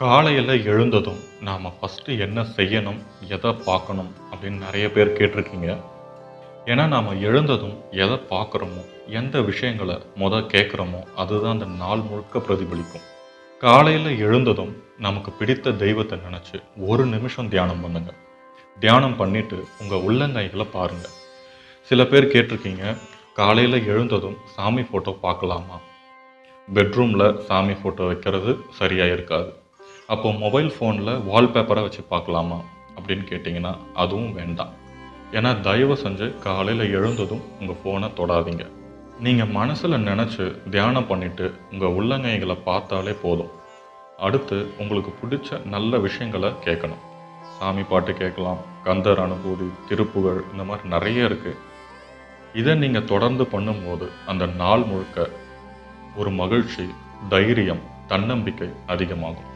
காலையில் எழுந்ததும் நாம் ஃபஸ்ட்டு என்ன செய்யணும், எதை பார்க்கணும் அப்படின்னு நிறைய பேர் கேட்டிருக்கீங்க. ஏன்னா நாம் எழுந்ததும் எதை பார்க்குறோமோ, எந்த விஷயங்களை கேட்குறோமோ அதுதான் அந்த நாள் முழுக்க பிரதிபலிக்கும். காலையில் எழுந்ததும் நமக்கு பிடித்த தெய்வத்தை நினச்சி ஒரு நிமிஷம் தியானம் பண்ணுங்க. தியானம் பண்ணிவிட்டு உங்கள் உள்ளங்கைகளை பாருங்கள். சில பேர் கேட்டிருக்கீங்க, காலையில் எழுந்ததும் சாமி ஃபோட்டோ பார்க்கலாமா? பெட்ரூமில் சாமி ஃபோட்டோ வைக்கிறது சரியாக இருக்காது. அப்போ மொபைல் ஃபோனில் வால்பேப்பரை வச்சு பார்க்கலாமா அப்படின்னு கேட்டிங்கன்னா அதுவும் வேண்டாம். ஏன்னா தயவு செஞ்சு காலையில் எழுந்ததும் உங்கள் ஃபோனை தொடாதீங்க. நீங்கள் மனசில் நினச்சி தியானம் பண்ணிவிட்டு உங்கள் உள்ளங்கைகளை பார்த்தாலே போதும். அடுத்து உங்களுக்கு பிடிச்ச நல்ல விஷயங்களை கேட்கணும். சாமி பாட்டு கேட்கலாம், கந்தர் அனுபூதி, திருப்புகழ், இந்த மாதிரி நிறைய இருக்குது. இதை நீங்கள் தொடர்ந்து பண்ணும்போது அந்த நாள் முழுக்க ஒரு மகிழ்ச்சி, தைரியம், தன்னம்பிக்கை அதிகமாகும்.